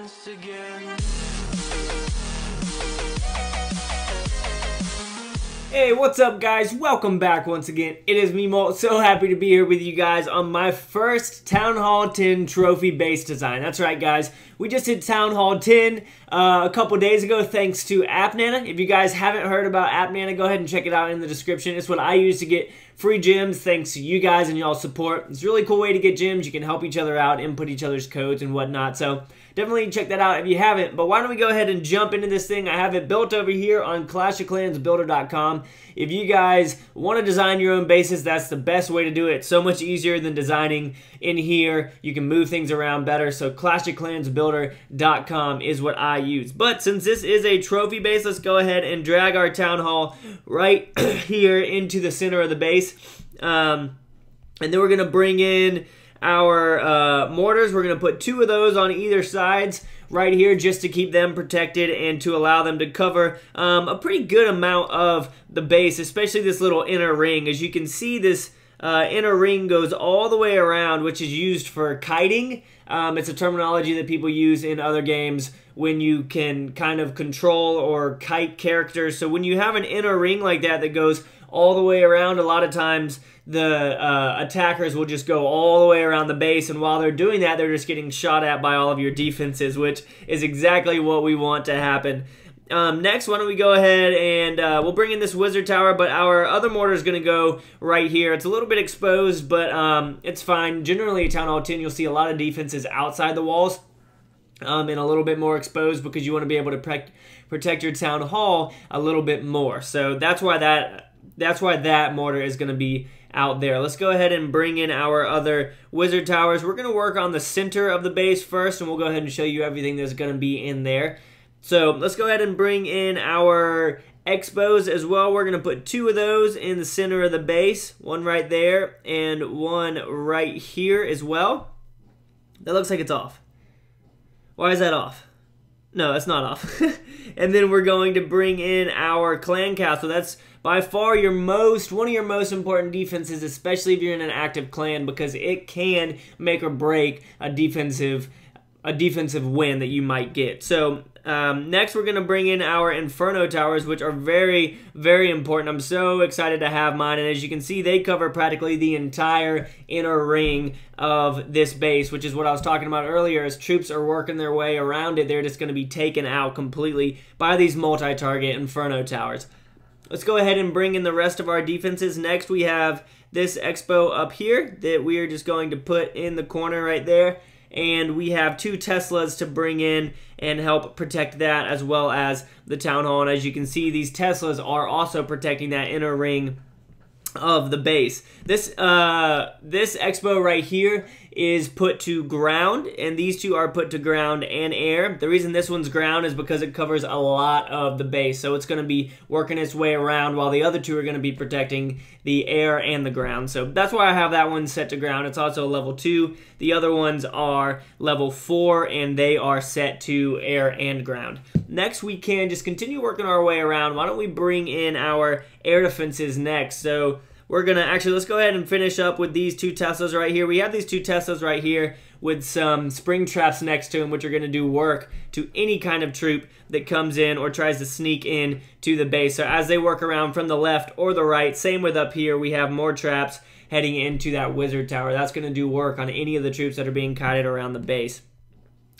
once again. Hey, what's up guys? Welcome back once again. It is me, Molt. So happy to be here with you guys on my first Town Hall 10 trophy base design. That's right guys, we just did Town Hall 10 a couple days ago thanks to AppNana. If you guys haven't heard about AppNana, go ahead and check it out in the description. It's what I use to get free gems thanks to you guys and y'all's support. It's a really cool way to get gems. You can help each other out, input each other's codes and whatnot. So definitely check that out if you haven't. But why don't we go ahead and jump into this thing. I have it built over here on ClashOfClansBuilder.com. If you guys want to design your own bases, that's the best way to do it. It's so much easier than designing in here. You can move things around better. So ClashOfClansBuilder.com is what I use. But since this is a trophy base, let's go ahead and drag our town hall right here into the center of the base. And then we're going to bring in our mortars. We're going to put 2 of those on either sides right here just to keep them protected and to allow them to cover a pretty good amount of the base, especially this little inner ring. As you can see, this inner ring goes all the way around, which is used for kiting. It's a terminology that people use in other games when you can kind of control or kite characters. So when you have an inner ring like that that goes all the way around, a lot of times the attackers will just go all the way around the base, and while they're doing that, they're just getting shot at by all of your defenses, which is exactly what we want to happen. Next, why don't we go ahead and we'll bring in this wizard tower, but our other mortar is going to go right here. It's a little bit exposed, but it's fine. Generally, at Town Hall 10, you'll see a lot of defenses outside the walls. And a little bit more exposed because you want to be able to protect your town hall a little bit more. So that's why that mortar is going to be out there. Let's go ahead and bring in our other wizard towers. We're going to work on the center of the base first, and we'll go ahead and show you everything that's going to be in there. So let's go ahead and bring in our expos as well. We're going to put 2 of those in the center of the base, one right there and one right here as well. That looks like it's off. Why is that off? No, that's not off. And then we're going to bring in our clan castle. That's by far one of your most important defenses, especially if you're in an active clan, because it can make or break a defensive win that you might get. So next we're going to bring in our Inferno towers, which are very, very important. I'm so excited to have mine, and as you can see, they cover practically the entire inner ring of this base, which is what I was talking about earlier. As troops are working their way around it, they're just going to be taken out completely by these multi-target Inferno towers. Let's go ahead and bring in the rest of our defenses. Next, we have this expo up here that we are just going to put in the corner right there. And we have 2 Teslas to bring in and help protect that, as well as the town hall. And as you can see, these Teslas are also protecting that inner ring of the base. This expo right here is put to ground, and these 2 are put to ground and air. The reason this one's ground is because it covers a lot of the base, so it's going to be working its way around, while the other 2 are going to be protecting the air and the ground. So that's why I have that one set to ground. It's also level 2. The other ones are level 4, and they are set to air and ground. Next, we can just continue working our way around. Why don't we bring in our air defenses next? So we're going to let's go ahead and finish up with these 2 Teslas right here. We have these 2 Teslas right here with some spring traps next to them, which are going to do work to any kind of troop that comes in or tries to sneak in to the base. So as they work around from the left or the right, same with up here, we have more traps heading into that wizard tower. That's going to do work on any of the troops that are being kited around the base.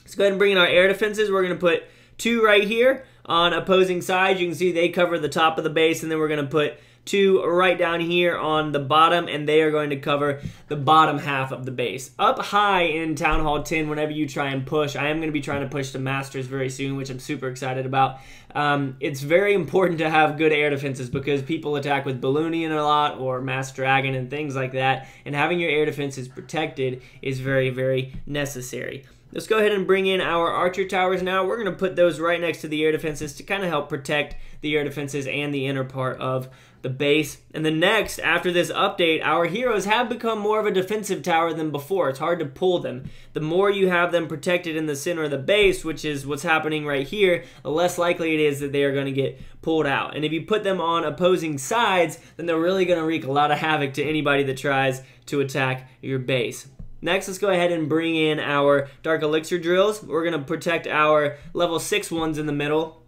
Let's go ahead and bring in our air defenses. We're going to put 2 right here on opposing sides. You can see they cover the top of the base, and then we're going to put 2 right down here on the bottom, and they are going to cover the bottom half of the base. Up high in Town Hall 10, whenever you try and push, I am going to be trying to push to Masters very soon, which I'm super excited about. It's very important to have good air defenses because people attack with Balloonian a lot or Mass Dragon and things like that, and having your air defenses protected is very, very necessary. Let's go ahead and bring in our archer towers now. We're going to put those right next to the air defenses to kind of help protect the air defenses and the inner part of the base. And then next, after this update, our heroes have become more of a defensive tower than before. It's hard to pull them. The more you have them protected in the center of the base, which is what's happening right here, the less likely it is that they are going to get pulled out. And if you put them on opposing sides, then they're really going to wreak a lot of havoc to anybody that tries to attack your base. Next, let's go ahead and bring in our Dark Elixir drills. We're going to protect our level 6 ones in the middle.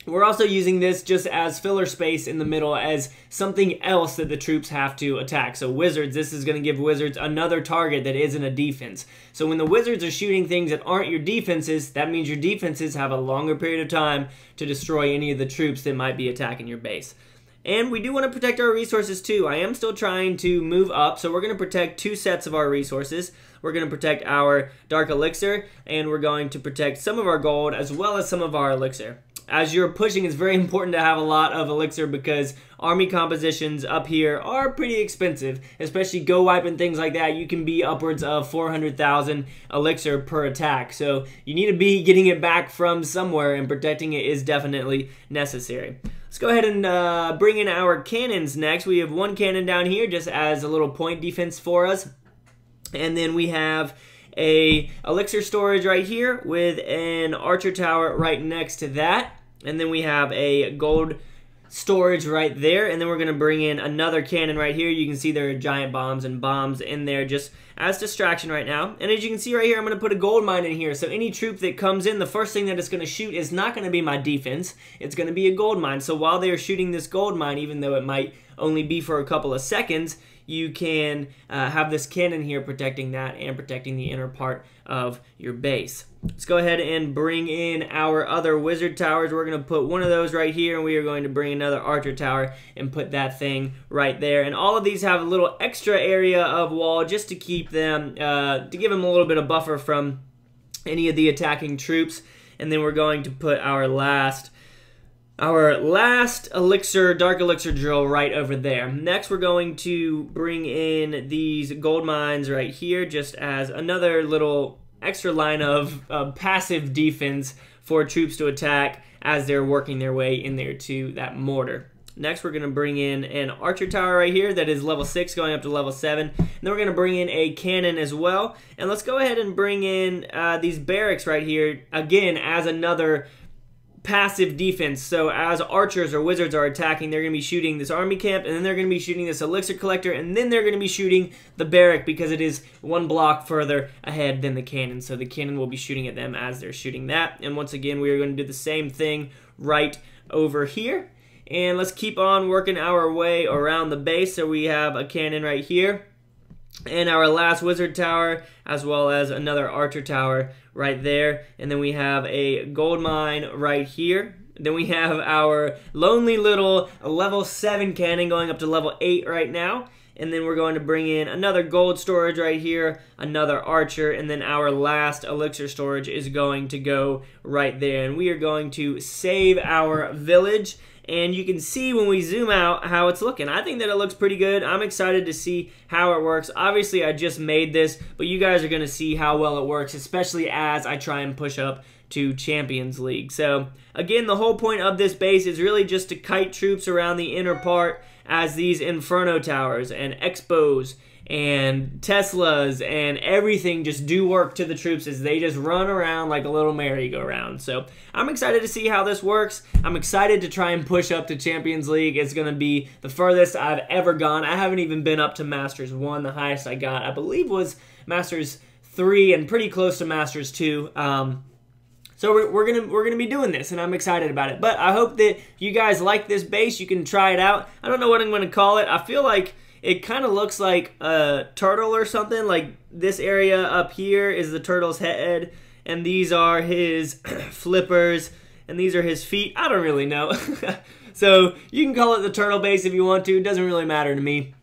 We're also using this just as filler space in the middle as something else that the troops have to attack. So wizards, this is going to give wizards another target that isn't a defense. So when the wizards are shooting things that aren't your defenses, that means your defenses have a longer period of time to destroy any of the troops that might be attacking your base. And we do want to protect our resources too. I am still trying to move up, so we're going to protect 2 sets of our resources. We're going to protect our Dark Elixir, and we're going to protect some of our gold as well as some of our elixir. As you're pushing, it's very important to have a lot of elixir because army compositions up here are pretty expensive, especially go wipe and things like that. You can be upwards of 400,000 elixir per attack, so you need to be getting it back from somewhere, and protecting it is definitely necessary. Let's go ahead and bring in our cannons next. We have 1 cannon down here just as a little point defense for us, and then we have a elixir storage right here with an archer tower right next to that. And then we have a gold storage right there, and then we're going to bring in another cannon right here. You can see there are giant bombs and bombs in there just as distraction right now. And as you can see right here, I'm going to put a gold mine in here. So any troop that comes in, the first thing that it's going to shoot is not going to be my defense. It's going to be a gold mine. So while they are shooting this gold mine, even though it might only be for a couple of seconds, you can have this cannon here protecting that and protecting the inner part of your base. Let's go ahead and bring in our other wizard towers. We're going to put one of those right here, and we are going to bring another archer tower and put that thing right there. And all of these have a little extra area of wall just to keep them, to give them a little bit of buffer from any of the attacking troops. And then we're going to put our last elixir, Dark Elixir drill right over there. Next, we're going to bring in these gold mines right here just as another little extra line of passive defense for troops to attack as they're working their way in there to that mortar. Next, we're going to bring in an archer tower right here that is level 6 going up to level 7. And then we're going to bring in a cannon as well. And let's go ahead and bring in these barracks right here, again, as another passive defense. So as archers or wizards are attacking, they're going to be shooting this army camp, and then they're going to be shooting this elixir collector, and then they're going to be shooting the barrack because it is 1 block further ahead than the cannon. So the cannon will be shooting at them as they're shooting that. And once again, we are going to do the same thing right over here. And let's keep on working our way around the base. So we have a cannon right here, and our last wizard tower, as well as another archer tower right there. And then we have a gold mine right here. Then we have our lonely little level 7 cannon going up to level 8 right now. And then we're going to bring in another gold storage right here, another archer, and then our last elixir storage is going to go right there. And we are going to save our village. And you can see when we zoom out how it's looking. I think that it looks pretty good. I'm excited to see how it works. Obviously, I just made this, but you guys are going to see how well it works, especially as I try and push up to Champions League. So, again, the whole point of this base is really just to kite troops around the inner part as these Inferno Towers and Expos and Teslas and everything just do work to the troops as they just run around like a little merry-go-round. So I'm excited to see how this works. I'm excited to try and push up to Champions League. It's going to be the furthest I've ever gone. I haven't even been up to Masters 1. The highest I got, I believe, was Masters 3 and pretty close to Masters 2. So we're gonna be doing this, and I'm excited about it. But I hope that you guys like this base. You can try it out. I don't know what I'm going to call it. I feel like it kind of looks like a turtle or something. Like this area up here is the turtle's head, and these are his flippers, and these are his feet. I don't really know. So you can call it the turtle base if you want to. It doesn't really matter to me.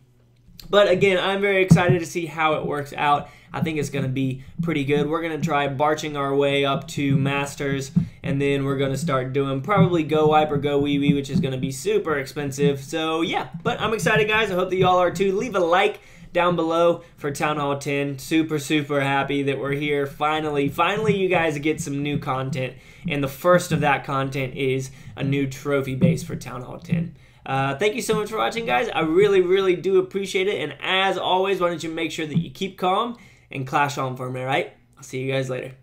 But again, I'm very excited to see how it works out. I think it's going to be pretty good. We're going to try barching our way up to Masters, and then we're going to start doing probably Go Wipe or Go Wee Wee, which is going to be super expensive. So yeah, but I'm excited, guys. I hope that y'all are too. Leave a like down below for Town Hall 10. Super happy that we're here. Finally you guys get some new content, and the first of that content is a new trophy base for Town Hall 10. Thank you so much for watching, guys. I really do appreciate it. And as always, why don't you make sure that you keep calm and clash on for me, right? I'll see you guys later.